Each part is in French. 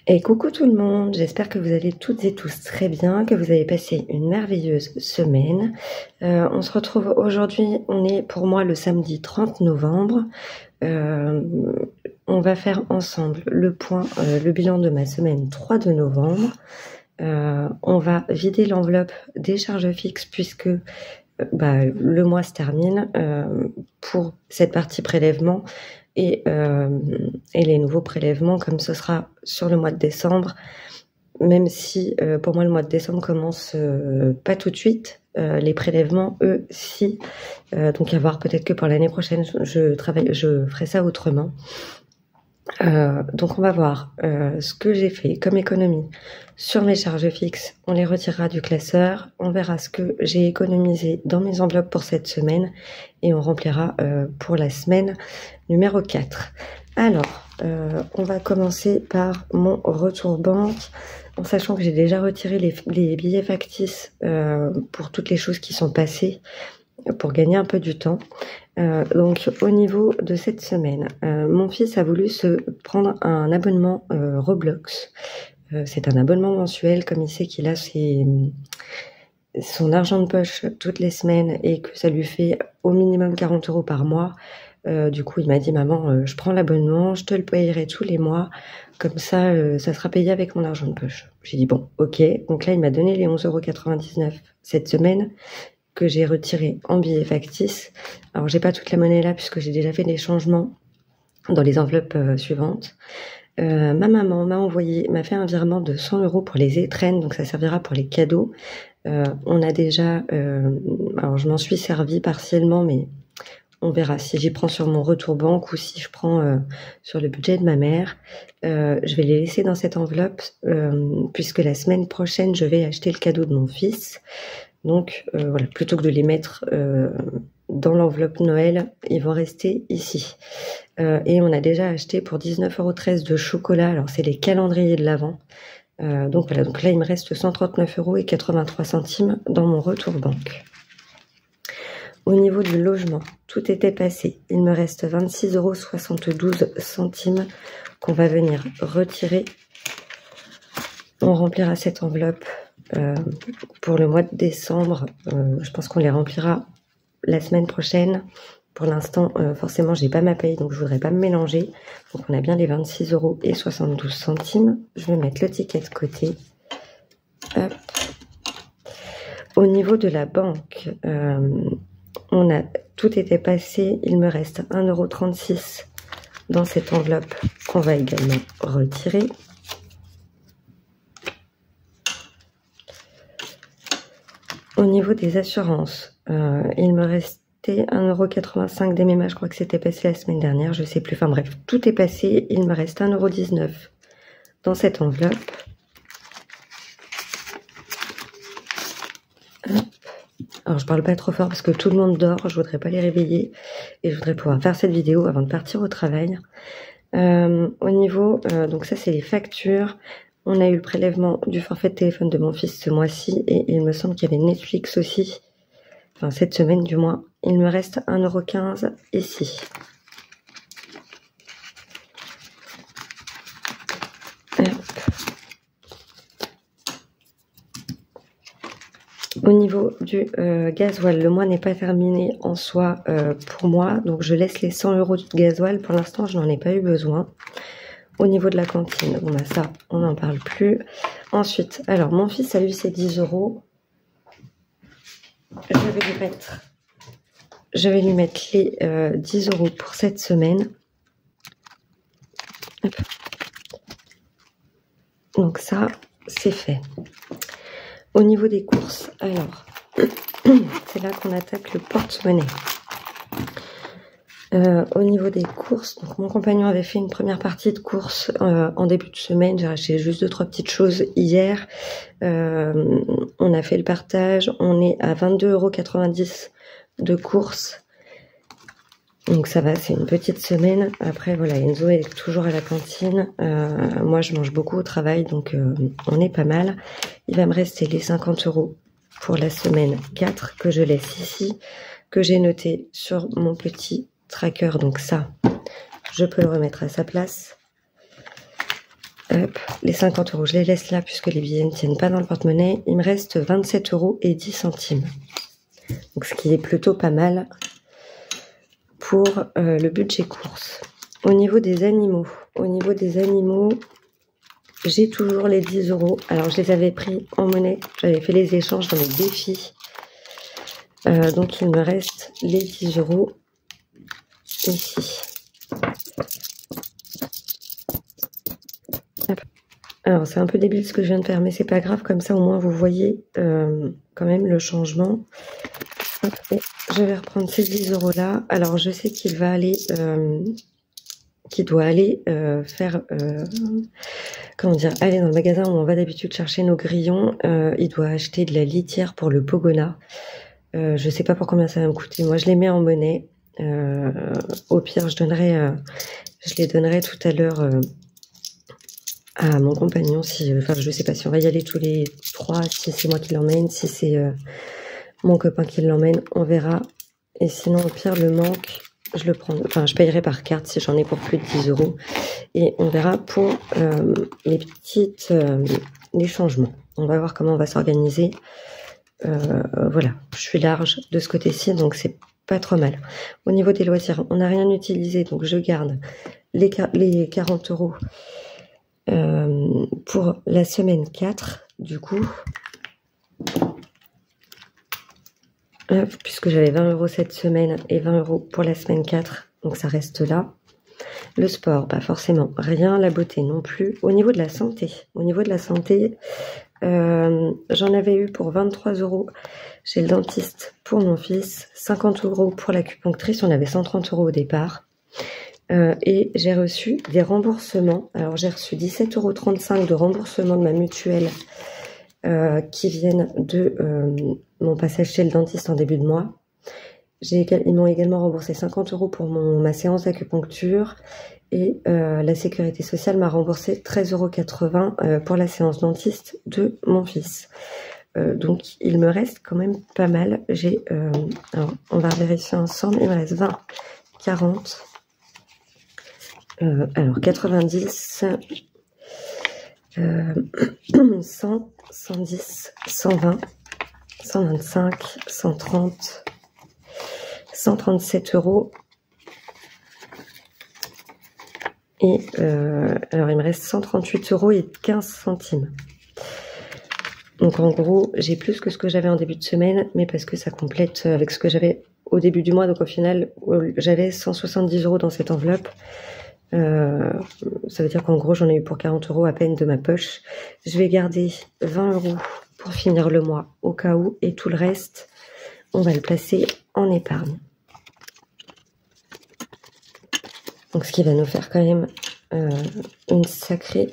Et coucou tout le monde, j'espère que vous allez toutes et tous très bien, que vous avez passé une merveilleuse semaine. On se retrouve aujourd'hui, on est pour moi le samedi 30 novembre. On va faire ensemble le point, le bilan de ma semaine 3 de novembre. On va vider l'enveloppe des charges fixes puisque le mois se termine pour cette partie prélèvement et les nouveaux prélèvements comme ce sera sur le mois de décembre, même si pour moi le mois de décembre commence pas tout de suite, les prélèvements eux si, donc à voir, peut-être que pour l'année prochaine je ferai ça autrement. Donc on va voir ce que j'ai fait comme économie sur mes charges fixes. On les retirera du classeur, on verra ce que j'ai économisé dans mes enveloppes pour cette semaine et on remplira pour la semaine numéro 4. Alors, on va commencer par mon retour banque, en sachant que j'ai déjà retiré les billets factices pour toutes les choses qui sont passées, pour gagner un peu du temps. Donc au niveau de cette semaine, mon fils a voulu se prendre un abonnement Roblox. C'est un abonnement mensuel, comme il sait qu'il a son argent de poche toutes les semaines et que ça lui fait au minimum 40 € par mois. Du coup il m'a dit: maman, je prends l'abonnement, je te le payerai tous les mois, comme ça ça sera payé avec mon argent de poche. J'ai dit bon, ok. Donc là il m'a donné les 11,99 € cette semaine, que j'ai retiré en billets factices. Alors j'ai pas toute la monnaie là puisque j'ai déjà fait des changements dans les enveloppes suivantes. Ma maman m'a fait un virement de 100 € pour les étrennes, donc ça servira pour les cadeaux. On a déjà, alors je m'en suis servi partiellement, mais on verra si j'y prends sur mon retour banque ou si je prends sur le budget de ma mère. Je vais les laisser dans cette enveloppe puisque la semaine prochaine je vais acheter le cadeau de mon fils. Donc voilà, plutôt que de les mettre dans l'enveloppe Noël, ils vont rester ici. Et on a déjà acheté pour 19,13 € de chocolat. Alors c'est les calendriers de l'Avent. Donc voilà, donc là il me reste 139,83 € dans mon retour banque. Au niveau du logement, tout était passé. Il me reste 26,72 € qu'on va venir retirer. On remplira cette enveloppe pour le mois de décembre. Je pense qu'on les remplira la semaine prochaine. Pour l'instant, forcément, j'ai pas ma paye, donc je voudrais pas me mélanger. Donc on a bien les 26,72 €. Je vais mettre le ticket de côté. Hop. Au niveau de la banque, tout était passé. Il me reste 1,36 € dans cette enveloppe qu'on va également retirer. Au niveau des assurances, il me restait 1,85 € d'MMA, je crois que c'était passé la semaine dernière, je sais plus, enfin bref, tout est passé, il me reste 1,19 € dans cette enveloppe. Hop. Alors je parle pas trop fort parce que tout le monde dort, je voudrais pas les réveiller et je voudrais pouvoir faire cette vidéo avant de partir au travail. Au niveau, donc ça c'est les factures. On a eu le prélèvement du forfait de téléphone de mon fils ce mois-ci et il me semble qu'il y avait Netflix aussi. Enfin, cette semaine du moins. Il me reste 1,15 € ici. Hop. Au niveau du gasoil, le mois n'est pas terminé en soi pour moi. Donc je laisse les 100 € de gasoil. Pour l'instant, je n'en ai pas eu besoin. Au niveau de la cantine, bon bah ça, on n'en parle plus. Ensuite, alors mon fils a eu ses 10 €. Je vais lui mettre les 10 € pour cette semaine. Hop. Donc ça, c'est fait. Au niveau des courses, alors, c'est là qu'on attaque le porte-monnaie. Au niveau des courses, donc mon compagnon avait fait une première partie de courses en début de semaine. J'ai acheté juste 2-3 petites choses hier. On a fait le partage. On est à 22,90 € de courses. Donc ça va, c'est une petite semaine. Après voilà, Enzo est toujours à la cantine. Moi je mange beaucoup au travail, donc on est pas mal. Il va me rester les 50 € pour la semaine 4 que je laisse ici, que j'ai noté sur mon petit tracker. Donc ça, je peux le remettre à sa place. Hop, les 50 euros, je les laisse là puisque les billets ne tiennent pas dans le porte-monnaie. Il me reste 27 euros et 10 centimes. Donc, ce qui est plutôt pas mal pour le budget course. Au niveau des animaux, j'ai toujours les 10 euros. Alors, je les avais pris en monnaie. J'avais fait les échanges dans les défis. Donc, il me reste les 10 euros ici. Hop. Alors, c'est un peu débile ce que je viens de faire, mais c'est pas grave. Comme ça, au moins, vous voyez quand même le changement. Hop, et je vais reprendre ces 10 euros là. Alors, je sais qu'il va aller... qui doit aller faire... comment dire, aller dans le magasin où on va d'habitude chercher nos grillons. Il doit acheter de la litière pour le Pogona. Je sais pas pour combien ça va me coûter. Moi, je les mets en monnaie. Au pire, je les donnerai tout à l'heure à mon compagnon. Enfin, je sais pas si on va y aller tous les 3, si c'est moi qui l'emmène, si c'est mon copain qui l'emmène, on verra. Et sinon, au pire, le manque, je le prends. Enfin, je payerai par carte si j'en ai pour plus de 10 euros. Et on verra pour les changements. On va voir comment on va s'organiser. Voilà, je suis large de ce côté-ci, donc c'est pas trop mal. Au niveau des loisirs, on n'a rien utilisé, donc je garde les 40 euros pour la semaine 4, du coup. Hop, puisque j'avais 20 euros cette semaine et 20 euros pour la semaine 4, donc ça reste là. Le sport, pas forcément rien. La beauté non plus. Au niveau de la santé, j'en avais eu pour 23 euros chez le dentiste pour mon fils, 50 euros pour l'acupunctrice, on avait 130 euros au départ. Et j'ai reçu des remboursements. Alors j'ai reçu 17,35 € de remboursement de ma mutuelle qui viennent de mon passage chez le dentiste en début de mois. Ils m'ont également remboursé 50 euros pour ma séance d'acupuncture et la sécurité sociale m'a remboursé 13,80 € pour la séance dentiste de mon fils. Donc il me reste quand même pas mal. Alors on va vérifier ensemble. Il me reste 20, 40, alors 90, 100, 110, 120, 125, 130, 137 euros. Et alors il me reste 138 euros et 15 centimes. Donc en gros, j'ai plus que ce que j'avais en début de semaine, mais parce que ça complète avec ce que j'avais au début du mois. Donc au final, j'avais 170 euros dans cette enveloppe. Ça veut dire qu'en gros, j'en ai eu pour 40 euros à peine de ma poche. Je vais garder 20 euros pour finir le mois au cas où, et tout le reste, on va le placer en épargne. Donc ce qui va nous faire quand même une sacrée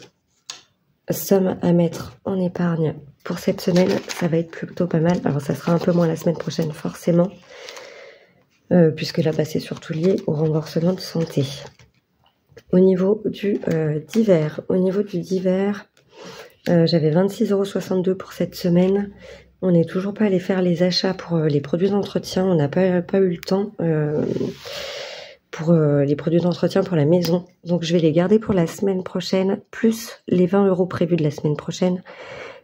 somme à mettre en épargne pour cette semaine. Ça va être plutôt pas mal. Alors ça sera un peu moins la semaine prochaine forcément, puisque là c'est surtout lié au remboursement de santé. Au niveau du divers, j'avais 26,62 € pour cette semaine. On n'est toujours pas allé faire les achats pour les produits d'entretien. On n'a pas eu le temps pour les produits d'entretien pour la maison. Donc je vais les garder pour la semaine prochaine, plus les 20 euros prévus de la semaine prochaine.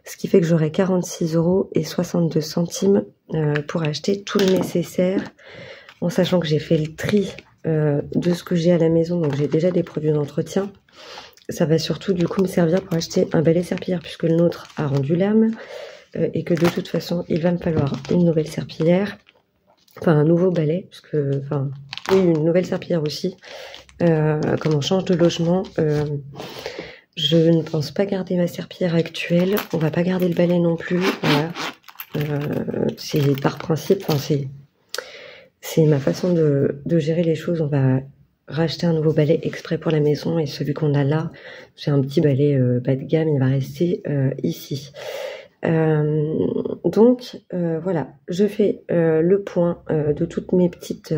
Ce qui fait que j'aurai 46,62 € pour acheter tout le nécessaire, en sachant que j'ai fait le tri de ce que j'ai à la maison. Donc j'ai déjà des produits d'entretien. Ça va surtout du coup me servir pour acheter un balai serpillière, puisque le nôtre a rendu l'âme, et que de toute façon il va me falloir une nouvelle serpillière, enfin un nouveau balai, puisque enfin oui, une nouvelle serpillière aussi. Comme on change de logement, je ne pense pas garder ma serpillière actuelle. On va pas garder le balai non plus. Voilà. C'est par principe, enfin c'est ma façon de gérer les choses. On va racheter un nouveau balai exprès pour la maison, et celui qu'on a là, c'est un petit balai bas de gamme, il va rester ici. Donc voilà, je fais le point de toutes mes petites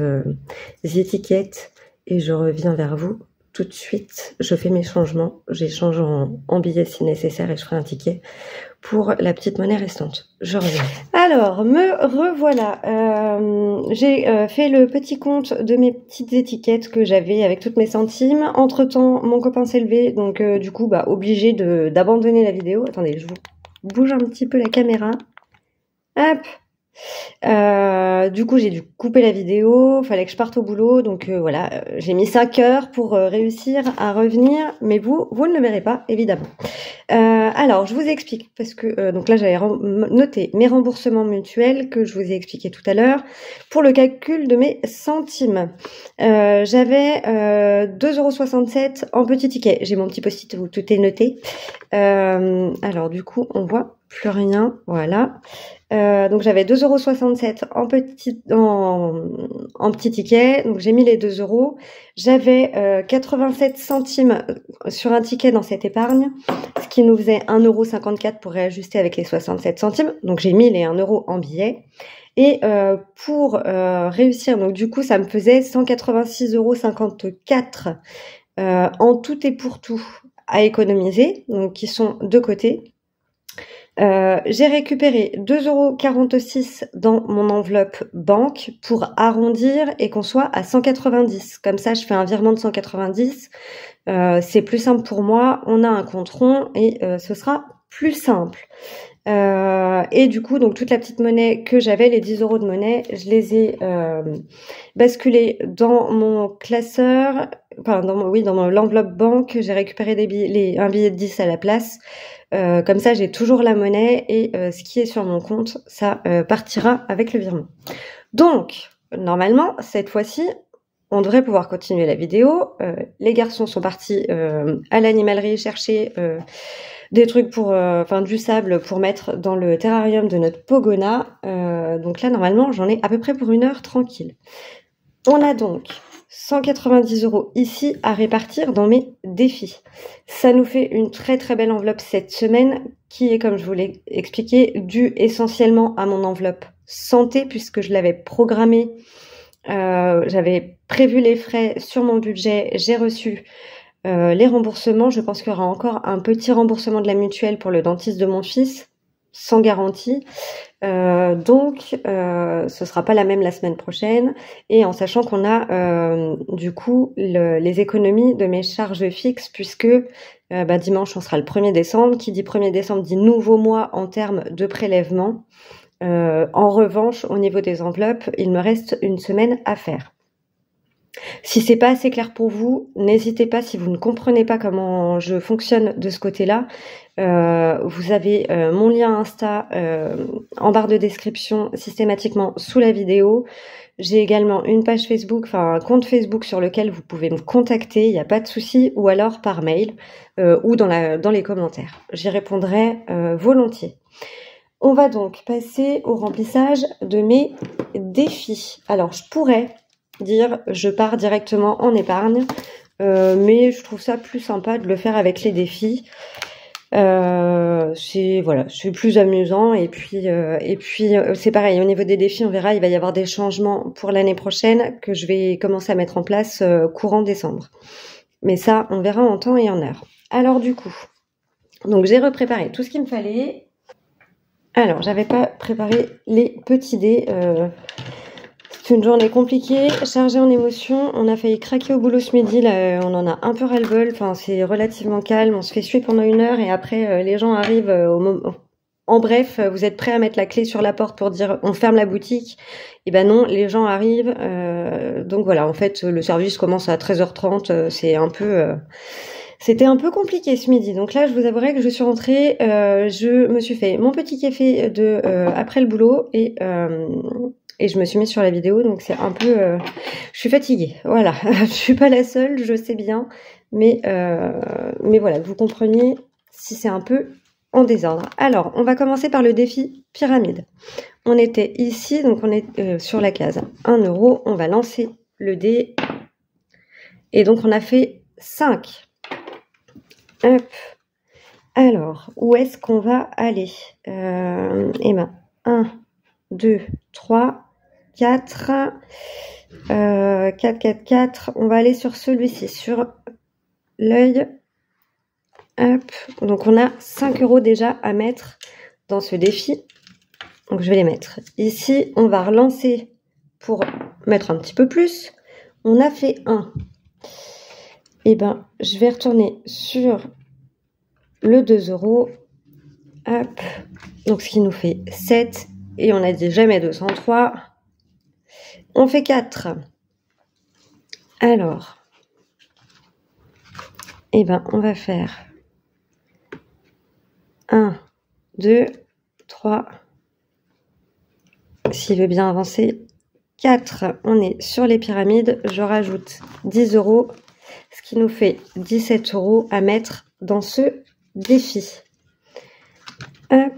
étiquettes et je reviens vers vous tout de suite, je fais mes changements. J'échange en billets si nécessaire et je ferai un ticket pour la petite monnaie restante. Je reviens. Alors, me revoilà. J'ai fait le petit compte de mes petites étiquettes que j'avais avec toutes mes centimes. Entre-temps, mon copain s'est levé, donc du coup, obligé d'abandonner la vidéo. Attendez, je vous bouge un petit peu la caméra. Hop. Du coup, j'ai dû couper la vidéo, fallait que je parte au boulot, donc voilà, j'ai mis 5 heures pour réussir à revenir, mais vous ne le verrez pas, évidemment. Alors, je vous explique, parce que donc là, j'avais noté mes remboursements mutuels que je vous ai expliqué tout à l'heure pour le calcul de mes centimes. J'avais 2,67 € en petit ticket. J'ai mon petit post-it où tout est noté. Alors, du coup, on voit plus rien, voilà. Donc j'avais 2,67 € en petit ticket, donc j'ai mis les 2 €. J'avais 87 centimes sur un ticket dans cette épargne, ce qui nous faisait 1,54 € pour réajuster avec les 67 centimes. Donc j'ai mis les 1 € en billets. Et pour réussir, donc du coup ça me faisait 186,54 € en tout et pour tout à économiser, donc qui sont de côté. J'ai récupéré 2,46 € dans mon enveloppe banque pour arrondir et qu'on soit à 190. Comme ça, je fais un virement de 190. C'est plus simple pour moi. On a un compte rond et ce sera plus simple. Et du coup, donc toute la petite monnaie que j'avais, les 10 € de monnaie, je les ai basculés dans mon classeur, enfin dans l'enveloppe banque. J'ai récupéré un billet de 10 à la place. Comme ça, j'ai toujours la monnaie et ce qui est sur mon compte, ça partira avec le virement. Donc, normalement, cette fois-ci, on devrait pouvoir continuer la vidéo. Les garçons sont partis à l'animalerie chercher des trucs du sable pour mettre dans le terrarium de notre Pogona. Donc là, normalement, j'en ai à peu près pour 1 heure tranquille. On a donc 190 € ici à répartir dans mes défis. Ça nous fait une très très belle enveloppe cette semaine qui est, comme je vous l'ai expliqué, due essentiellement à mon enveloppe santé puisque je l'avais programmée. J'avais prévu les frais sur mon budget, j'ai reçu les remboursements. Je pense qu'il y aura encore un petit remboursement de la mutuelle pour le dentiste de mon fils, sans garantie. Donc, ce sera pas la même la semaine prochaine. Et en sachant qu'on a du coup les économies de mes charges fixes, puisque dimanche on sera le 1er décembre. Qui dit 1er décembre dit nouveau mois en termes de prélèvement. En revanche, au niveau des enveloppes, il me reste une semaine à faire. Si c'est pas assez clair pour vous, n'hésitez pas, si vous ne comprenez pas comment je fonctionne de ce côté-là, vous avez mon lien Insta en barre de description systématiquement sous la vidéo. J'ai également une page Facebook, un compte Facebook sur lequel vous pouvez me contacter, il n'y a pas de souci, ou alors par mail ou dans les commentaires. J'y répondrai volontiers. On va donc passer au remplissage de mes défis. Alors, je pourrais dire je pars directement en épargne, mais je trouve ça plus sympa de le faire avec les défis. C'est plus amusant et puis c'est pareil au niveau des défis, on verra, il va y avoir des changements pour l'année prochaine que je vais commencer à mettre en place courant décembre. Mais ça, on verra en temps et en heure. Alors du coup, donc j'ai repréparé tout ce qu'il me fallait. Alors, j'avais pas préparé les petits dés. C'est une journée compliquée, chargée en émotions. On a failli craquer au boulot ce midi. Là, on en a un peu ras-le-bol. Enfin, c'est relativement calme. On se fait suer pendant 1 heure et après, les gens arrivent au moment. En bref, vous êtes prêts à mettre la clé sur la porte pour dire on ferme la boutique? Et ben non, les gens arrivent. Donc voilà, en fait, le service commence à 13h30. C'était un peu compliqué ce midi. Donc là, je vous avouerai que je suis rentrée, je me suis fait mon petit café après le boulot et je me suis mise sur la vidéo. Donc c'est un peu... je suis fatiguée, voilà. Je suis pas la seule, je sais bien. Mais voilà, que vous compreniez si c'est un peu en désordre. Alors, on va commencer par le défi pyramide. On était ici, donc on est sur la case 1 €. On va lancer le dé. Et donc on a fait 5. Hop. Alors, où est-ce qu'on va aller? Emma, 1, 2, 3, 4, 4, 4, 4. On va aller sur celui-ci, sur l'œil. Hop. Donc on a 5 € déjà à mettre dans ce défi. Donc je vais les mettre ici. On va relancer pour mettre un petit peu plus. On a fait 1. Et ben je vais retourner sur le 2 €. Hop. Donc ce qui nous fait 7. Et on a dit jamais 203. On fait 4. Alors, et ben on va faire 1, 2, 3. S'il veut bien avancer, 4. On est sur les pyramides. Je rajoute 10 €, ce qui nous fait 17 € à mettre dans ce défi. Hop.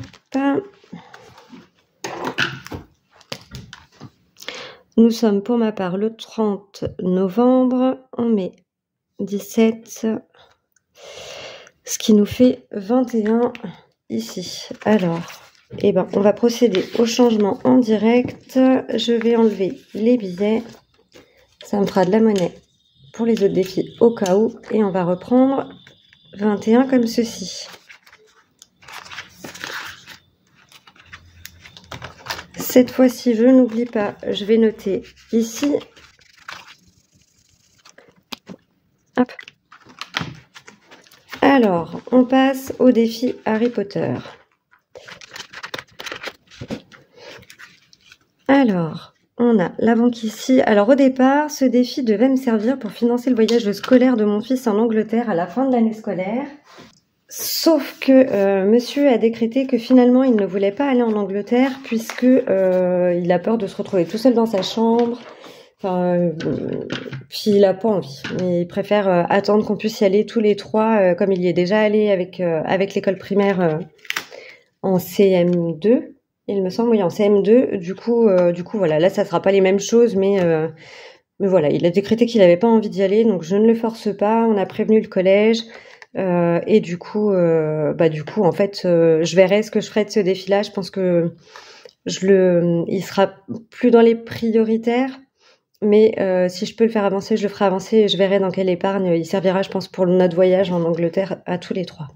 Nous sommes pour ma part le 30 novembre. On met 17, ce qui nous fait 21 ici. Alors, eh ben, on va procéder au changement en direct. Je vais enlever les billets. Ça me fera de la monnaie pour les autres défis au cas où. Et on va reprendre 21 comme ceci. Cette fois-ci, je n'oublie pas, je vais noter ici. Hop. Alors, on passe au défi Harry Potter. Alors, on a la banque ici. Alors, au départ, ce défi devait me servir pour financer le voyage scolaire de mon fils en Angleterre à la fin de l'année scolaire. Sauf que monsieur a décrété que finalement, il ne voulait pas aller en Angleterre puisque il a peur de se retrouver tout seul dans sa chambre. Enfin, puis il a pas envie. Mais il préfère attendre qu'on puisse y aller tous les trois, comme il y est déjà allé avec l'école primaire en CM2. Il me semble, oui, en CM2. Du coup, voilà. Là, ça sera pas les mêmes choses, mais voilà, il a décrété qu'il avait pas envie d'y aller, donc je ne le force pas. On a prévenu le collège. Et du coup, en fait, je verrai ce que je ferai de ce défi-là. Je pense que il sera plus dans les prioritaires, mais si je peux le faire avancer, je le ferai avancer et je verrai dans quelle épargne il servira, je pense, pour notre voyage en Angleterre à tous les trois.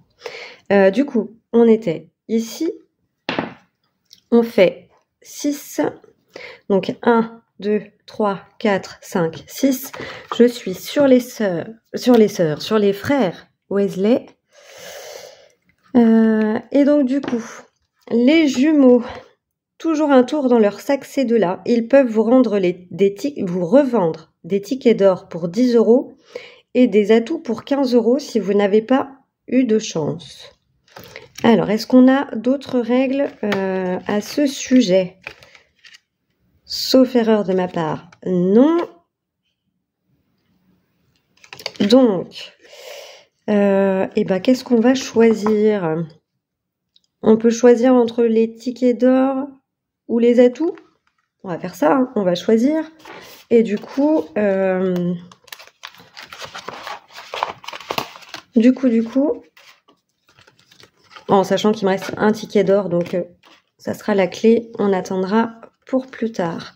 Du coup, on était ici. On fait 6. Donc 1, 2, 3, 4, 5, 6. Je suis sur les frères Weasley. Et donc du coup, les jumeaux, toujours un tour dans leur sac C2là. Ils peuvent vous revendre des tickets d'or pour 10 € et des atouts pour 15 € si vous n'avez pas eu de chance. Alors, est-ce qu'on a d'autres règles à ce sujet? Sauf erreur de ma part, non. Donc, qu'est-ce qu'on va choisir? On peut choisir entre les tickets d'or ou les atouts. On va faire ça, hein. On va choisir. Et du coup, en sachant qu'il me reste un ticket d'or, donc ça sera la clé. On attendra pour plus tard.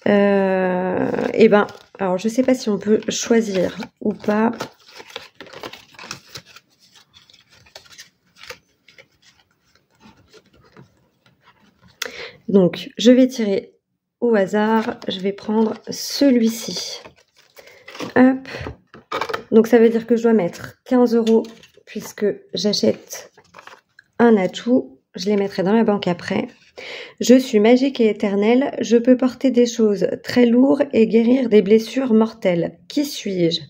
Alors je sais pas si on peut choisir ou pas. Donc je vais tirer au hasard. Je vais prendre celui-ci. Hop. Donc ça veut dire que je dois mettre 15 € puisque j'achète un atout. Je les mettrai dans la banque après. Je suis magique et éternelle. Je peux porter des choses très lourdes et guérir des blessures mortelles. Qui suis-je?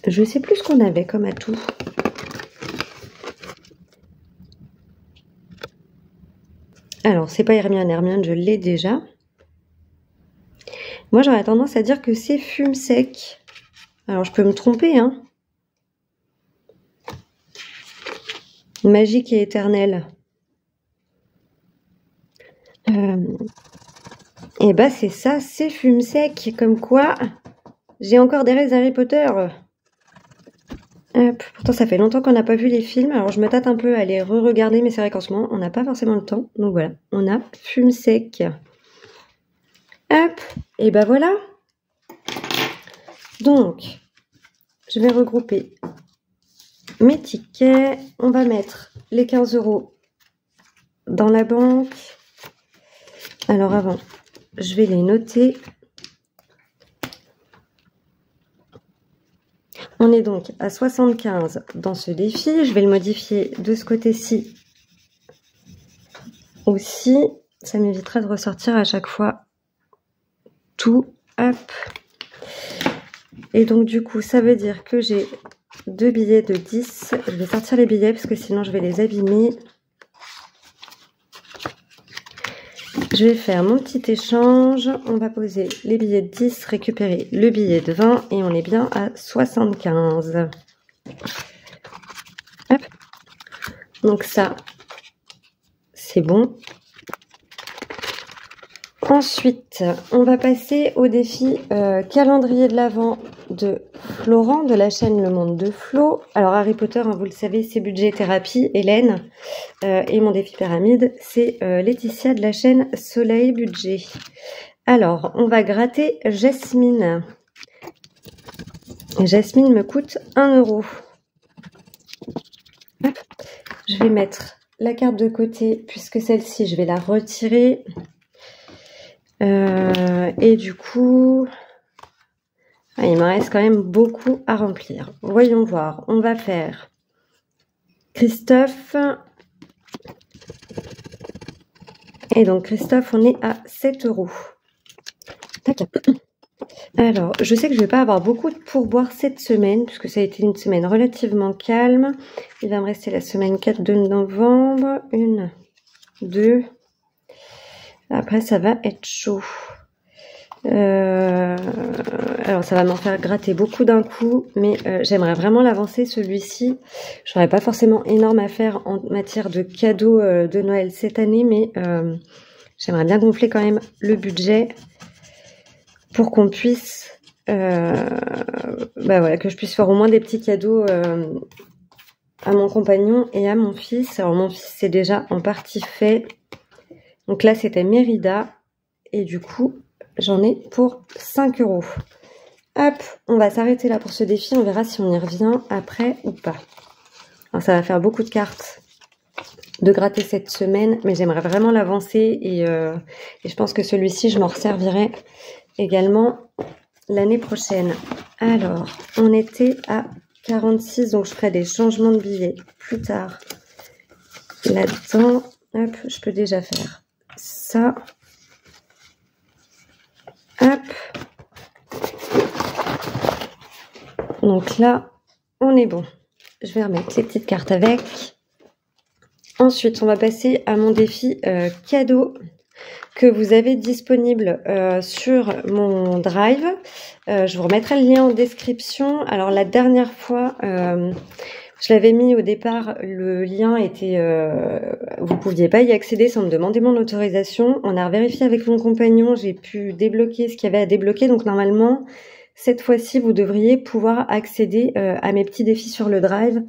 Je sais plus ce qu'on avait comme atout. Alors, c'est pas Hermione. Hermione, je l'ai déjà. Moi, j'aurais tendance à dire que c'est fume sec. Alors, je peux me tromper, hein. Magique et éternelle. Et bah, c'est ça, c'est fume sec. Comme quoi, j'ai encore des rêves Harry Potter. Hop. Pourtant, ça fait longtemps qu'on n'a pas vu les films. Alors, je me tâte un peu à les re-regarder, mais c'est vrai qu'en ce moment, on n'a pas forcément le temps. Donc voilà, on a fume sec. Hop. Et bah voilà. Donc, je vais regrouper mes tickets. On va mettre les 15 € dans la banque. Alors avant, je vais les noter. On est donc à 75 dans ce défi. Je vais le modifier de ce côté-ci aussi. Ça m'évitera de ressortir à chaque fois tout. Hop. Et donc du coup, ça veut dire que j'ai 2 billets de 10. Je vais sortir les billets parce que sinon je vais les abîmer. Je vais faire mon petit échange. On va poser les billets de 10, récupérer le billet de 20 et on est bien à 75. Hop. Donc ça, c'est bon. Ensuite, on va passer au défi calendrier de l'Avent de Florent de la chaîne Le Monde de Flo. Alors Harry Potter, hein, vous le savez, c'est budget thérapie, Hélène. Et mon défi pyramide, c'est Laetitia de la chaîne Soleil Budget. Alors, on va gratter Jasmine. Jasmine me coûte 1 €. Hop. Je vais mettre la carte de côté puisque celle-ci, je vais la retirer. Et du coup, il me reste quand même beaucoup à remplir. Voyons voir. On va faire Christophe. Et donc Christophe, on est à 7 €. Tac. Alors, je sais que je vais pas avoir beaucoup de pourboires cette semaine, puisque ça a été une semaine relativement calme. Il va me rester la semaine 4 de novembre. 1, 2. Après, ça va être chaud. Alors, ça va m'en faire gratter beaucoup d'un coup, mais j'aimerais vraiment l'avancer, celui-ci. J'aurais pas forcément énorme à faire en matière de cadeaux de Noël cette année, mais j'aimerais bien gonfler quand même le budget pour qu'on puisse, voilà, que je puisse faire au moins des petits cadeaux à mon compagnon et à mon fils. Alors, mon fils, c'est déjà en partie fait. Donc là, c'était Mérida. Et du coup, j'en ai pour 5 €. Hop, on va s'arrêter là pour ce défi. On verra si on y revient après ou pas. Alors, ça va faire beaucoup de cartes de gratter cette semaine, mais j'aimerais vraiment l'avancer. Et je pense que celui-ci, je m'en resservirai également l'année prochaine. Alors, on était à 46, donc je ferai des changements de billets plus tard. Là-dedans, hop, je peux déjà faire ça. Hop. Donc là, on est bon. Je vais remettre les petites cartes avec. Ensuite, on va passer à mon défi cadeau que vous avez disponible sur mon Drive. Je vous remettrai le lien en description. Alors la dernière fois, je l'avais mis au départ, le lien était... vous ne pouviez pas y accéder sans me demander mon autorisation. On a revérifié avec mon compagnon, j'ai pu débloquer ce qu'il y avait à débloquer. Donc normalement, cette fois-ci, vous devriez pouvoir accéder à mes petits défis sur le Drive.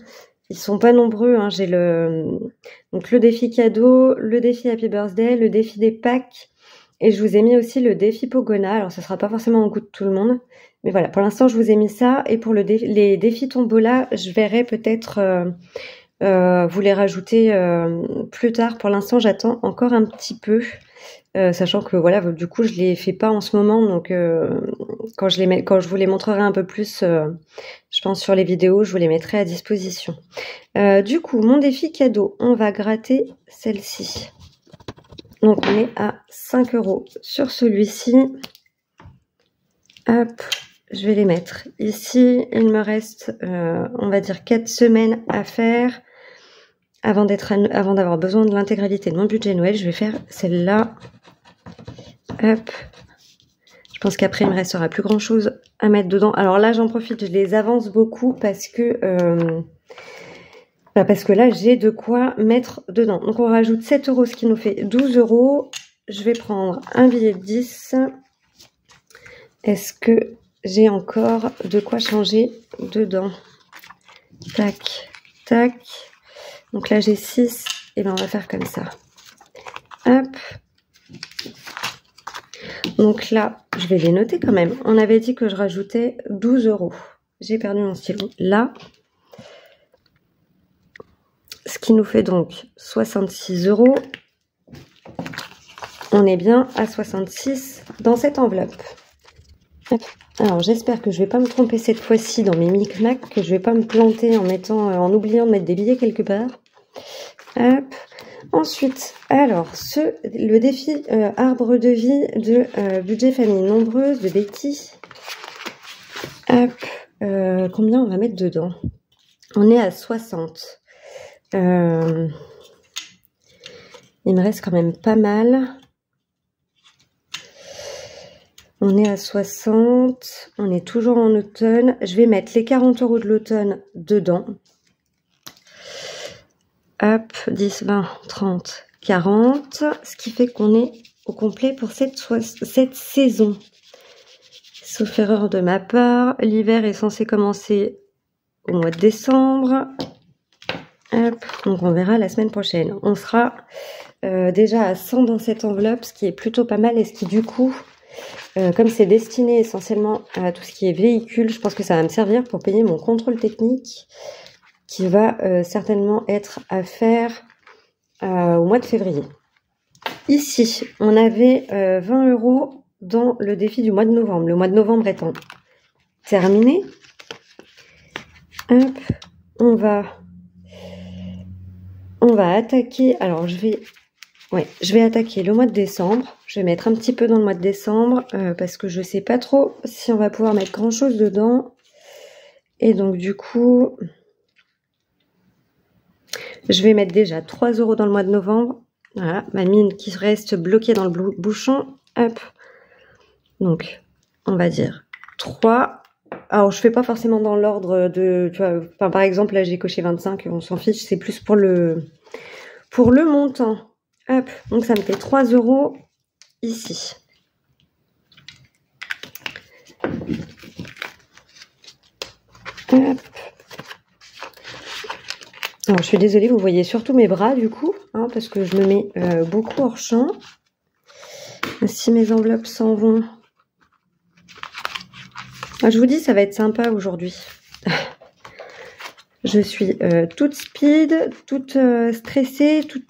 Ils sont pas nombreux, hein. J'ai donc le défi cadeau, le défi Happy Birthday, le défi des Pâques, et je vous ai mis aussi le défi Pogona. Alors ce sera pas forcément au goût de tout le monde, mais voilà, pour l'instant je vous ai mis ça. Et pour les défis Tombola, je verrai peut-être vous les rajouter plus tard. Pour l'instant, j'attends encore un petit peu, sachant que voilà, du coup je les fais pas en ce moment, donc quand je vous les montrerai un peu plus, je pense sur les vidéos, je vous les mettrai à disposition. Du coup, mon défi cadeau, on va gratter celle-ci. Donc on est à 5 € sur celui-ci. Hop, je vais les mettre ici. Il me reste, on va dire 4 semaines à faire avant d'avoir besoin de l'intégralité de mon budget Noël. Je vais faire celle-là. Hop. Je pense qu'après, il me restera plus grand chose à mettre dedans. Alors là, j'en profite, je les avance beaucoup parce que là, j'ai de quoi mettre dedans. Donc, on rajoute 7 €, ce qui nous fait 12 €. Je vais prendre un billet de 10. Est-ce que j'ai encore de quoi changer dedans? Tac, tac. Donc là, j'ai 6. Et bien, on va faire comme ça. Hop. Donc là, je vais les noter quand même. On avait dit que je rajoutais 12 €. J'ai perdu mon stylo. Là, ce qui nous fait donc 66 €. On est bien à 66 dans cette enveloppe. Hop. Alors j'espère que je vais pas me tromper cette fois-ci dans mes micmacs, que je vais pas me planter en oubliant de mettre des billets quelque part. Hop. Ensuite, alors le défi arbre de vie de budget famille nombreuse de Betty. Hop. Combien on va mettre dedans? On est à 60. Il me reste quand même pas mal. On est à 60, on est toujours en automne. Je vais mettre les 40 € de l'automne dedans. Hop, 10, 20, 30, 40. Ce qui fait qu'on est au complet pour cette saison. Sauf erreur de ma part, l'hiver est censé commencer au mois de décembre. Hop, donc on verra la semaine prochaine. On sera déjà à 100 dans cette enveloppe, ce qui est plutôt pas mal et ce qui du coup... comme c'est destiné essentiellement à tout ce qui est véhicule, je pense que ça va me servir pour payer mon contrôle technique qui va certainement être à faire au mois de février. Ici, on avait 20 € dans le défi du mois de novembre. Le mois de novembre étant terminé. Hop, on va attaquer. Alors, je vais attaquer le mois de décembre. Je vais mettre un petit peu dans le mois de décembre parce que je sais pas trop si on va pouvoir mettre grand chose dedans. Et donc du coup, je vais mettre déjà 3 € dans le mois de novembre. Voilà, ma mine qui reste bloquée dans le bouchon. Hop. Donc, on va dire 3. Alors, je fais pas forcément dans l'ordre de... Tu vois, enfin, par exemple, là, j'ai coché 25. On s'en fiche. C'est plus pour le montant. Hop, donc ça me fait 3 € ici. Hop. Alors, je suis désolée, vous voyez surtout mes bras du coup, hein, parce que je me mets beaucoup hors champ. Si mes enveloppes s'en vont... Ah, je vous dis, ça va être sympa aujourd'hui. Je suis toute speed, toute stressée, tout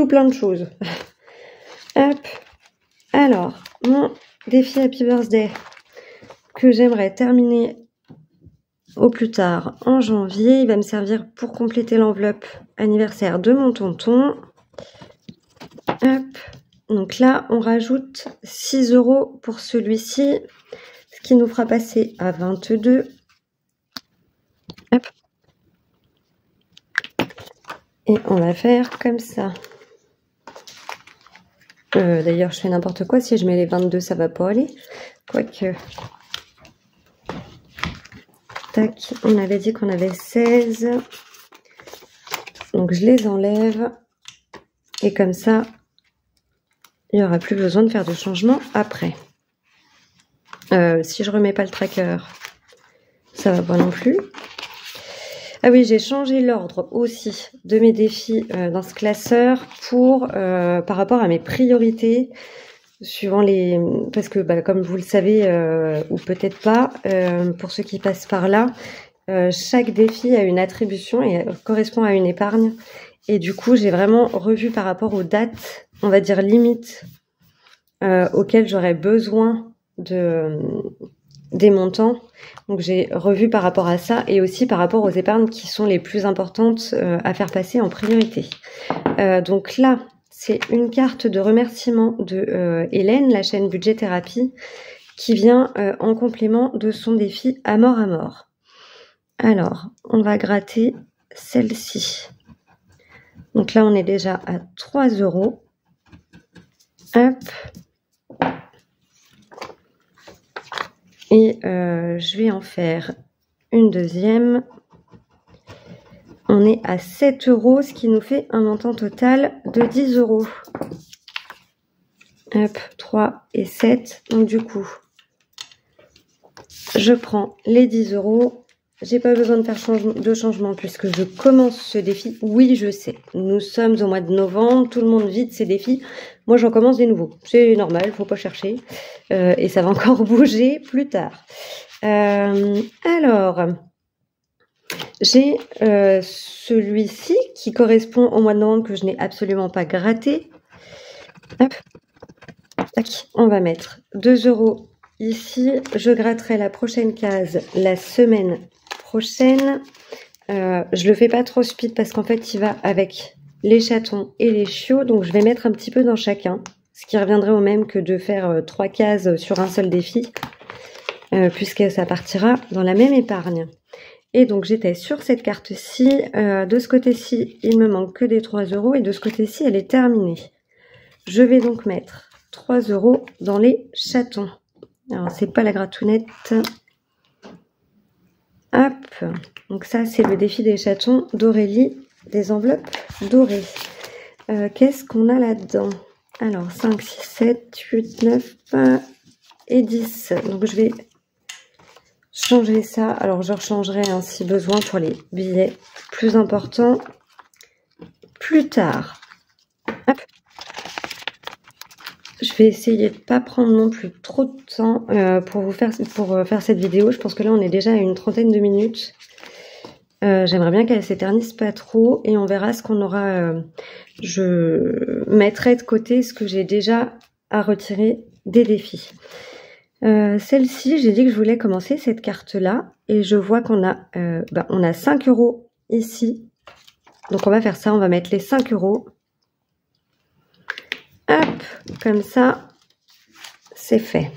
plein de choses. Hop. Alors, mon défi Happy Birthday que j'aimerais terminer au plus tard en janvier. Il va me servir pour compléter l'enveloppe anniversaire de mon tonton. Hop. Donc là, on rajoute 6 € pour celui-ci, ce qui nous fera passer à 22. Hop. Et on va faire comme ça. D'ailleurs, je fais n'importe quoi. Si je mets les 22, ça va pas aller. Quoique. Tac, on avait dit qu'on avait 16. Donc, je les enlève. Et comme ça, il n'y aura plus besoin de faire de changement après. Si je remets pas le tracker, ça va pas non plus. Ah oui, j'ai changé l'ordre aussi de mes défis dans ce classeur pour par rapport à mes priorités, suivant les... Parce que comme vous le savez, ou peut-être pas, pour ceux qui passent par là, chaque défi a une attribution et correspond à une épargne. Et du coup, j'ai vraiment revu par rapport aux dates, on va dire limites, auxquelles j'aurais besoin des montants. Donc j'ai revu par rapport à ça et aussi par rapport aux épargnes qui sont les plus importantes à faire passer en priorité. Donc là, c'est une carte de remerciement de Hélène, la chaîne Budget Thérapie, qui vient en complément de son défi à mort. Alors, on va gratter celle-ci. Donc là, on est déjà à 3 €. Hop. Et je vais en faire une deuxième. On est à 7 €, ce qui nous fait un montant total de 10 €. Hop, 3 et 7. Donc du coup, je prends les 10 €, j'ai pas besoin de faire de changement puisque je commence ce défi. Oui, je sais, nous sommes au mois de novembre, tout le monde vide ses défis. Moi, j'en commence des nouveaux. C'est normal, faut pas chercher. Et ça va encore bouger plus tard. Alors, j'ai celui-ci qui correspond au mois de novembre que je n'ai absolument pas gratté. Hop. Tac. On va mettre 2 € ici. Je gratterai la prochaine case la semaine prochaine. Je le fais pas trop speed parce qu'en fait, il va avec les chatons et les chiots. Donc, je vais mettre un petit peu dans chacun. Ce qui reviendrait au même que de faire 3 cases sur un seul défi. Puisque ça partira dans la même épargne. Et donc, j'étais sur cette carte-ci. De ce côté-ci, il me manque que des 3 €. Et de ce côté-ci, elle est terminée. Je vais donc mettre 3 € dans les chatons. Alors, c'est pas la gratounette. Hop. Donc ça, c'est le défi des chatons d'Aurélie, des enveloppes dorées. Qu'est-ce qu'on a là-dedans? Alors, 5, 6, 7, 8, 9 et 10. Donc, je vais changer ça. Alors, je rechangerai hein, si besoin pour les billets plus importants plus tard. Hop. Je vais essayer de ne pas prendre non plus trop de temps pour faire cette vidéo. Je pense que là, on est déjà à une trentaine de minutes. J'aimerais bien qu'elle s'éternise pas trop et on verra ce qu'on aura. Je mettrai de côté ce que j'ai déjà à retirer des défis. Celle-ci, j'ai dit que je voulais commencer cette carte-là et je vois qu'on a, on a 5 € ici. Donc, on va faire ça. On va mettre les 5 €. Hop, comme ça, c'est fait.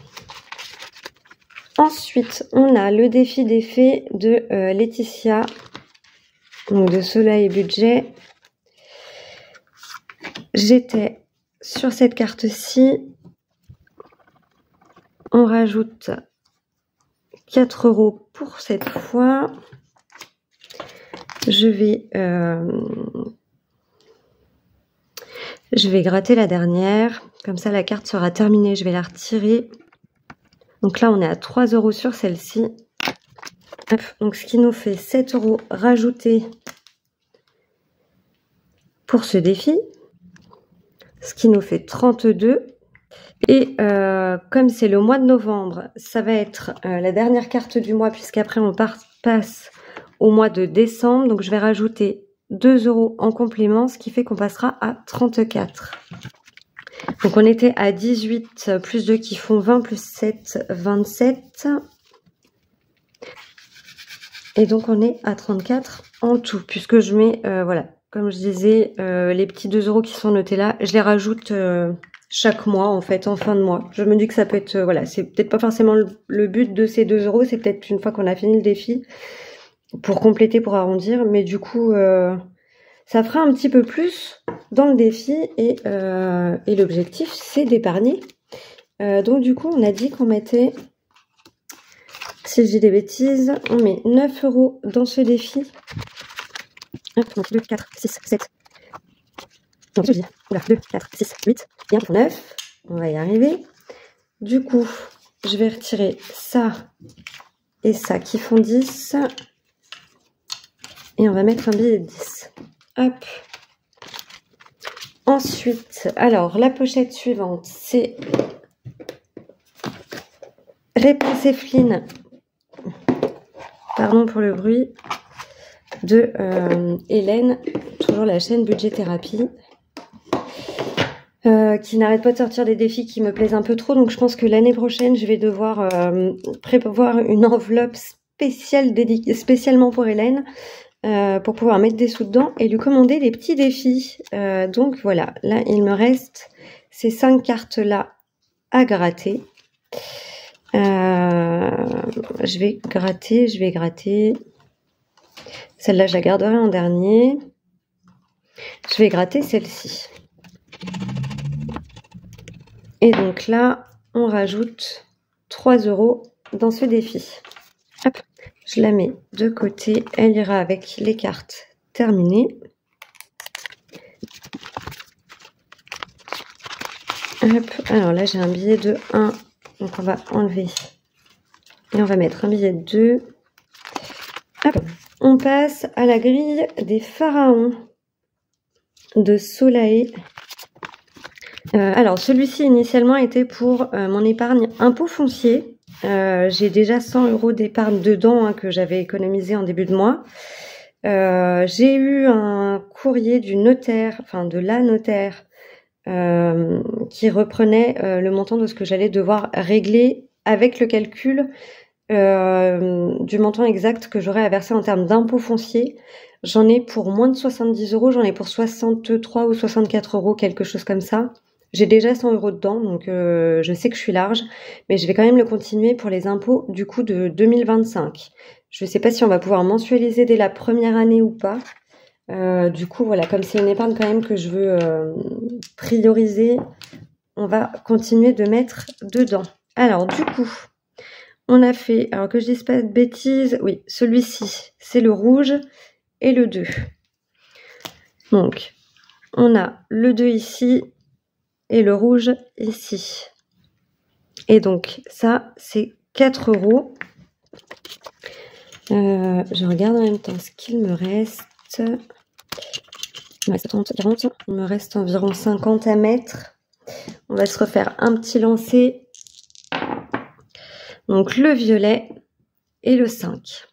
Ensuite, on a le défi des fées de Laetitia, donc de Soleil Budget. J'étais sur cette carte-ci. On rajoute 4 € pour cette fois. Je vais gratter la dernière. Comme ça, la carte sera terminée. Je vais la retirer. Donc là, on est à 3 € sur celle-ci. Donc, ce qui nous fait 7 € rajoutés pour ce défi. Ce qui nous fait 32. Et comme c'est le mois de novembre, ça va être la dernière carte du mois, puisqu'après, on passe au mois de décembre. Donc, je vais rajouter 2 € en complément, ce qui fait qu'on passera à 34. Donc, on était à 18, plus 2 qui font 20, plus 7, 27. Et donc, on est à 34 en tout, puisque je mets, voilà, comme je disais, les petits 2 € qui sont notés là, je les rajoute chaque mois, en fait, en fin de mois. Je me dis que ça peut être, voilà, c'est peut-être pas forcément le but de ces 2 €, c'est peut-être une fois qu'on a fini le défi, pour compléter, pour arrondir, mais du coup, ça fera un petit peu plus dans le défi et l'objectif, c'est d'épargner. Donc, du coup, on a dit qu'on mettait, si je dis des bêtises, on met 9 € dans ce défi. Hop, donc 2, 4, 6, 7. Non, je dis, oula, 2, 4, 6, 8, et 1 qui font 9. On va y arriver. Du coup, je vais retirer ça et ça qui font 10. Et on va mettre un billet de 10. Hop. Ensuite, alors, la pochette suivante, c'est Réponse Evelyne. Pardon pour le bruit. De Hélène, toujours la chaîne Budget Thérapie. Qui n'arrête pas de sortir des défis qui me plaisent un peu trop. Donc, je pense que l'année prochaine, je vais devoir prévoir une enveloppe spécialement pour Hélène. Pour pouvoir mettre des sous dedans et lui commander des petits défis. Donc voilà, là il me reste ces 5 cartes là à gratter. Je vais gratter. Celle-là je la garderai en dernier. Je vais gratter celle-ci. Et donc là, on rajoute 3 € dans ce défi. Hop. Je la mets de côté, elle ira avec les cartes terminées. Hop. Alors là, j'ai un billet de 1, donc on va enlever. Et on va mettre un billet de 2. Hop. On passe à la grille des pharaons de Solae. Alors celui-ci initialement était pour mon épargne impôt foncier. J'ai déjà 100 € d'épargne dedans que j'avais économisé en début de mois. J'ai eu un courrier du notaire, enfin de la notaire, qui reprenait le montant de ce que j'allais devoir régler avec le calcul du montant exact que j'aurais à verser en termes d'impôt foncier. J'en ai pour moins de 70 €, j'en ai pour 63 ou 64 €, quelque chose comme ça. J'ai déjà 100 € dedans, donc je sais que je suis large, mais je vais quand même le continuer pour les impôts du coup de 2025. Je ne sais pas si on va pouvoir mensualiser dès la première année ou pas. Du coup, voilà, comme c'est une épargne quand même que je veux prioriser, on va continuer de mettre dedans. Alors, du coup, on a fait, alors que je dise pas de bêtises, oui, celui-ci, c'est le rouge et le 2. Donc, on a le 2 ici et le rouge ici. Et donc, ça, c'est 4 €. Je regarde en même temps ce qu'il me reste. Il me reste 30, 40. Il me reste environ 50 à mettre. On va se refaire un petit lancer. Donc, le violet et le 5.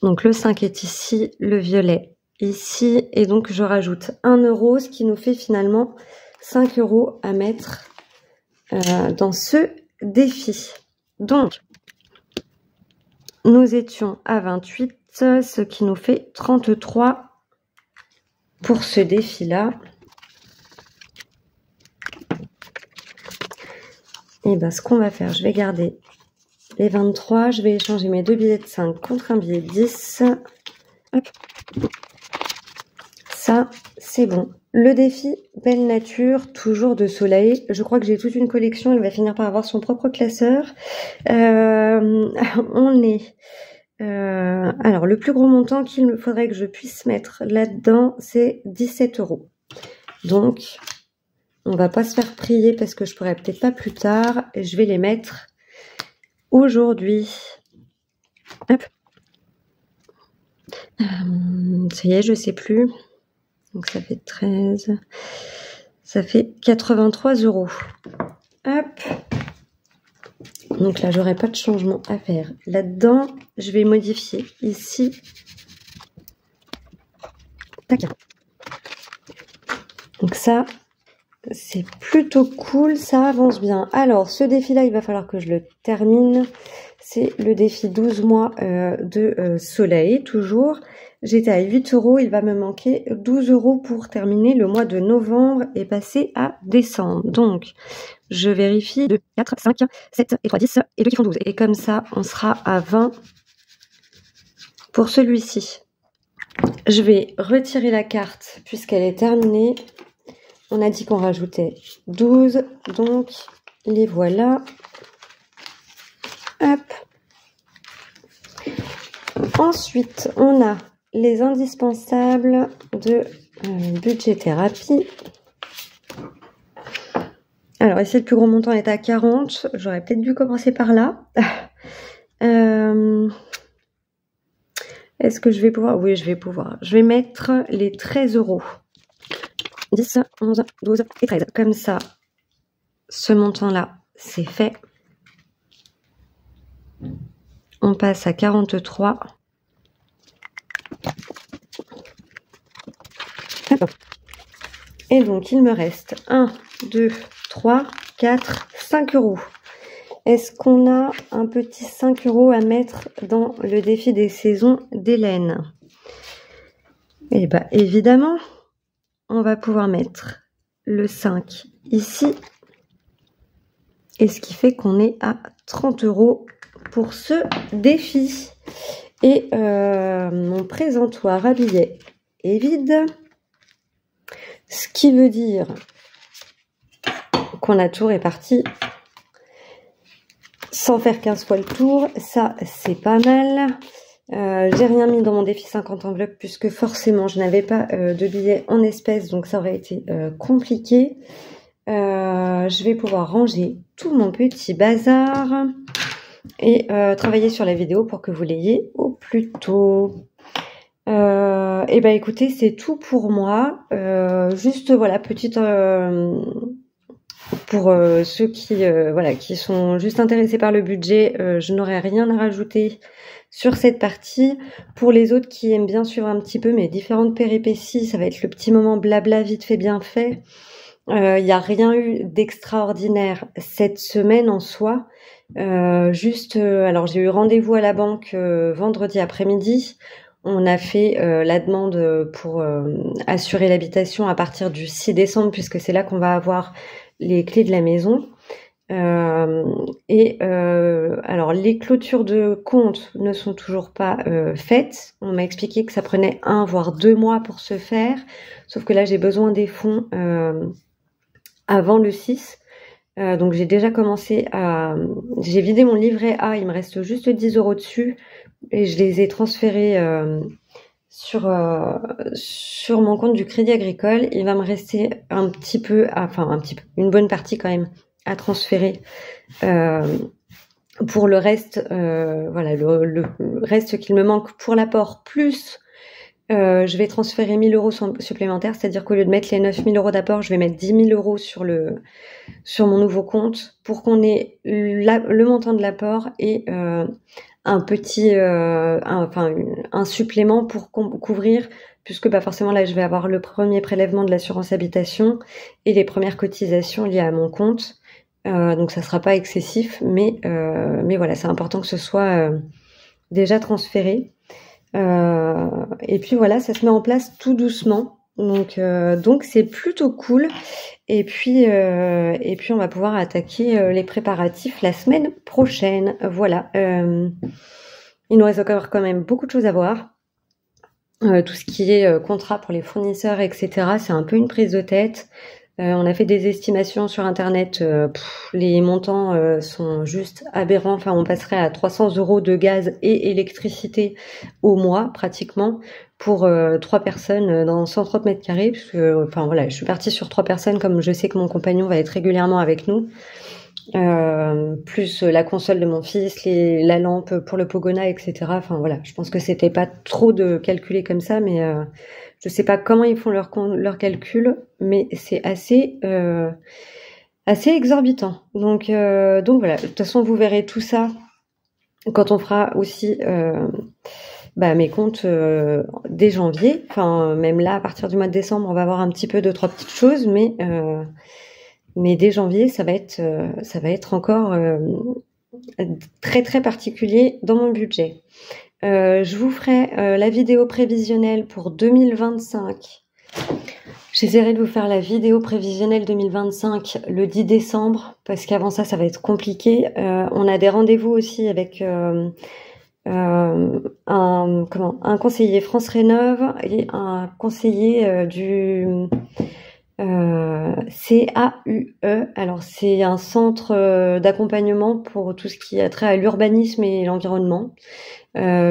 Donc, le 5 est ici, le violet ici. Et donc, je rajoute 1 €, ce qui nous fait finalement 5 € à mettre dans ce défi. Donc, nous étions à 28, ce qui nous fait 33 pour ce défi-là. Et bien, ce qu'on va faire, je vais garder les 23. Je vais échanger mes 2 billets de 5 contre un billet de 10. Hop. Ça, c'est bon. Le défi Belle Nature, toujours de Solae. Je crois que j'ai toute une collection. Elle va finir par avoir son propre classeur. On est... alors, le plus gros montant qu'il me faudrait que je puisse mettre là-dedans, c'est 17 €. Donc, on va pas se faire prier parce que je pourrais peut-être pas plus tard. Je vais les mettre aujourd'hui. Hop. Ça y est, je sais plus. Donc, ça fait 13. Ça fait 83 €. Hop. Donc là, j'aurai pas de changement à faire. Là-dedans, je vais modifier ici. Tac. Donc ça, c'est plutôt cool. Ça avance bien. Alors, ce défi-là, il va falloir que je le termine. C'est le défi 12 mois de Solae, toujours. J'étais à 8 €. Il va me manquer 12 € pour terminer le mois de novembre et passer à décembre. Donc, je vérifie 2, 4, 5, 7 et 3, 10 et 2 qui font 12. Et comme ça, on sera à 20 pour celui-ci. Je vais retirer la carte puisqu'elle est terminée. On a dit qu'on rajoutait 12. Donc, les voilà. Hop. Ensuite, on a les indispensables de budget thérapie. Alors ici, le plus gros montant est à 40. J'aurais peut-être dû commencer par là. Est-ce que je vais pouvoir? Oui, je vais pouvoir. Je vais mettre les 13 €. 10, 11, 12 et 13. Comme ça, ce montant-là, c'est fait. On passe à 43. Et donc, il me reste 1, 2, 3, 4, 5 €. Est-ce qu'on a un petit 5 € à mettre dans le défi des saisons d'Hélène? Eh bien, évidemment, on va pouvoir mettre le 5 ici. Et ce qui fait qu'on est à 30 € pour ce défi. Et mon présentoir à billets est vide. Ce qui veut dire qu'on a tout réparti sans faire 15 fois le tour. Ça, c'est pas mal. J'ai rien mis dans mon défi 50 enveloppes puisque forcément, je n'avais pas de billets en espèces. Donc, ça aurait été compliqué. Je vais pouvoir ranger tout mon petit bazar. et travailler sur la vidéo pour que vous l'ayez au plus tôt. Et ben écoutez, c'est tout pour moi. Juste voilà, petite pour ceux qui voilà, qui sont juste intéressés par le budget, je n'aurai rien à rajouter sur cette partie. Pour les autres qui aiment bien suivre un petit peu mes différentes péripéties, ça va être le petit moment blabla vite fait bien fait. Il n'y a rien eu d'extraordinaire cette semaine en soi. Alors j'ai eu rendez-vous à la banque vendredi après-midi. On a fait la demande pour assurer l'habitation à partir du 6 décembre puisque c'est là qu'on va avoir les clés de la maison. Alors les clôtures de compte ne sont toujours pas faites. On m'a expliqué que ça prenait 1 voire 2 mois pour se faire. Sauf que là j'ai besoin des fonds avant le 6. Donc j'ai déjà commencé j'ai vidé mon livret A, il me reste juste 10 € dessus et je les ai transférés sur mon compte du Crédit Agricole. Il va me rester une bonne partie quand même à transférer pour le reste. Voilà, le reste qu'il me manque pour l'apport plus je vais transférer 1 000 € supplémentaires, c'est-à-dire qu'au lieu de mettre les 9 000 € d'apport, je vais mettre 10 000 € sur mon nouveau compte pour qu'on ait le montant de l'apport et un supplément pour couvrir, puisque forcément là je vais avoir le premier prélèvement de l'assurance habitation et les premières cotisations liées à mon compte. Donc ça sera pas excessif, mais voilà, c'est important que ce soit déjà transféré. Et puis voilà, ça se met en place tout doucement. Donc c'est plutôt cool. Et puis on va pouvoir attaquer les préparatifs la semaine prochaine. Voilà. Il nous reste encore quand même beaucoup de choses à voir. Tout ce qui est contrat pour les fournisseurs, etc. C'est un peu une prise de tête. On a fait des estimations sur internet, les montants sont juste aberrants. Enfin, on passerait à 300 € de gaz et électricité au mois pratiquement pour 3 personnes dans 130 mètres carrés. Puisque, voilà, je suis partie sur 3 personnes comme je sais que mon compagnon va être régulièrement avec nous. Plus la console de mon fils, la lampe pour le Pogona, etc. Enfin voilà, je pense que c'était pas trop de calculer comme ça, mais je sais pas comment ils font leur calcul, mais c'est assez exorbitant. Donc voilà, de toute façon vous verrez tout ça quand on fera aussi mes comptes dès janvier. Enfin même là à partir du mois de décembre, on va avoir un petit peu 2-3 petites choses, mais dès janvier, ça va être encore très très particulier dans mon budget. Je vous ferai la vidéo prévisionnelle pour 2025. J'essaierai de vous faire la vidéo prévisionnelle 2025 le 10 décembre, parce qu'avant ça va être compliqué. On a des rendez-vous aussi avec un conseiller France Rénov et un conseiller du CAUE. Alors c'est un centre d'accompagnement pour tout ce qui a trait à l'urbanisme et l'environnement,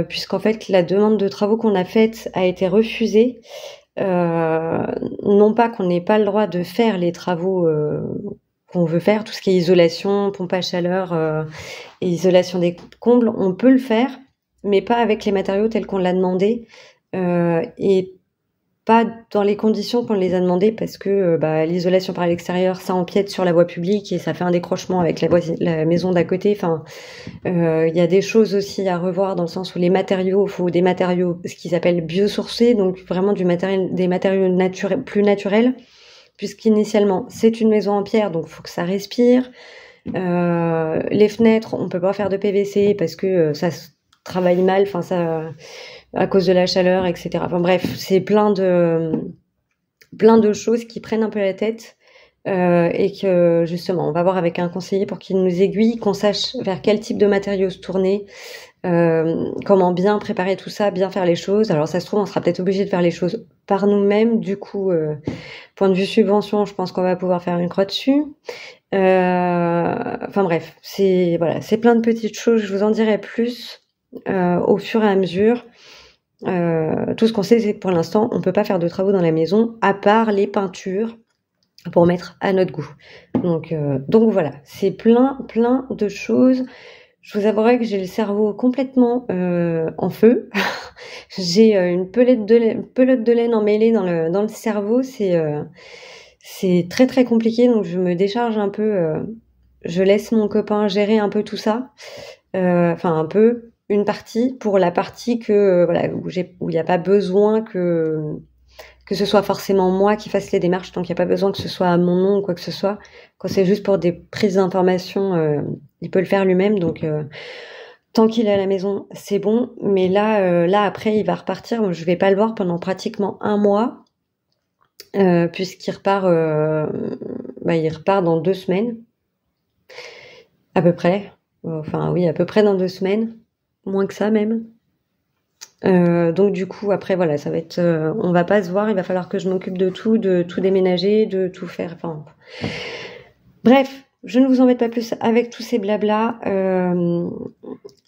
puisqu'en fait la demande de travaux qu'on a faite a été refusée. Non pas qu'on n'ait pas le droit de faire les travaux qu'on veut faire, tout ce qui est isolation, pompe à chaleur et isolation des combles, on peut le faire, mais pas avec les matériaux tels qu'on l'a demandé et pas dans les conditions qu'on les a demandées, parce que l'isolation par l'extérieur, ça empiète sur la voie publique et ça fait un décrochement avec la maison d'à côté. Enfin, il y a des choses aussi à revoir dans le sens où les matériaux, il faut des matériaux, ce qu'ils appellent biosourcés, donc vraiment des matériaux plus naturels, puisqu'initialement c'est une maison en pierre, donc il faut que ça respire. Les fenêtres, on peut pas faire de PVC parce que ça se travaille mal. Enfin ça. À cause de la chaleur, etc. Enfin bref, c'est plein de choses qui prennent un peu la tête et que justement, on va voir avec un conseiller pour qu'il nous aiguille, qu'on sache vers quel type de matériaux se tourner, comment bien préparer tout ça, bien faire les choses. Alors ça se trouve, on sera peut-être obligé de faire les choses par nous-mêmes. Du coup, point de vue subvention, je pense qu'on va pouvoir faire une croix dessus. Enfin bref, c'est plein de petites choses. Je vous en dirai plus au fur et à mesure. Tout ce qu'on sait, c'est que pour l'instant, on peut pas faire de travaux dans la maison à part les peintures pour mettre à notre goût. Donc voilà, c'est plein de choses. Je vous avouerai que j'ai le cerveau complètement en feu. J'ai une pelote de laine emmêlée dans le cerveau. C'est très très compliqué, donc je me décharge un peu. Je laisse mon copain gérer un peu tout ça. Enfin un peu, une partie, pour la partie que voilà, où il n'y a pas besoin que ce soit forcément moi qui fasse les démarches, donc il n'y a pas besoin que ce soit à mon nom ou quoi que ce soit. Quand c'est juste pour des prises d'informations, il peut le faire lui-même, donc tant qu'il est à la maison, c'est bon. Mais là après, il va repartir. Moi, je vais pas le voir pendant pratiquement un mois, puisqu'il repart, il repart dans 2 semaines, à peu près. Enfin oui, à peu près dans 2 semaines, moins que ça même. Donc du coup après voilà, ça va être, on va pas se voir, il va falloir que je m'occupe de tout déménager, de tout faire. Enfin bref, je ne vous embête pas plus avec tous ces blablas.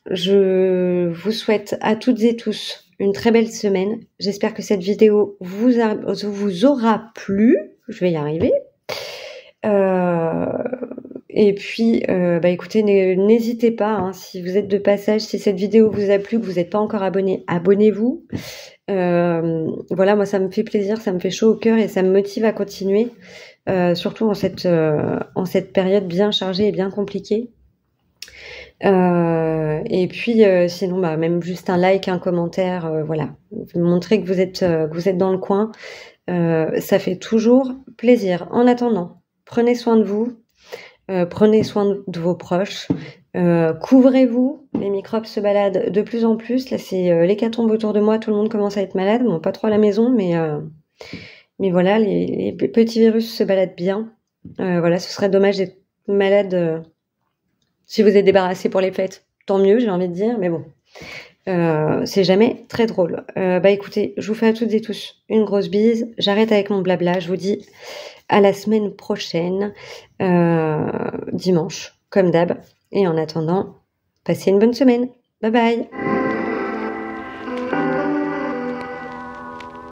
Je vous souhaite à toutes et tous une très belle semaine. J'espère que cette vidéo vous aura plu. Je vais y arriver. Et puis, écoutez, n'hésitez pas, hein, si vous êtes de passage, si cette vidéo vous a plu, que vous n'êtes pas encore abonné, abonnez-vous. Voilà, moi ça me fait plaisir, ça me fait chaud au cœur et ça me motive à continuer, surtout en cette période bien chargée et bien compliquée. Et puis sinon, même juste un like, un commentaire, voilà, montrer que vous êtes dans le coin, ça fait toujours plaisir. En attendant, prenez soin de vous. Prenez soin de vos proches, couvrez-vous, les microbes se baladent de plus en plus, là c'est l'hécatombe autour de moi, tout le monde commence à être malade, bon pas trop à la maison, mais voilà, les petits virus se baladent bien, voilà, ce serait dommage d'être malade si vous êtes débarrassé pour les fêtes, tant mieux j'ai envie de dire, mais bon, c'est jamais très drôle. Écoutez, je vous fais à toutes et tous une grosse bise, j'arrête avec mon blabla, je vous dis à la semaine prochaine, dimanche, comme d'hab. Et en attendant, passez une bonne semaine. Bye bye.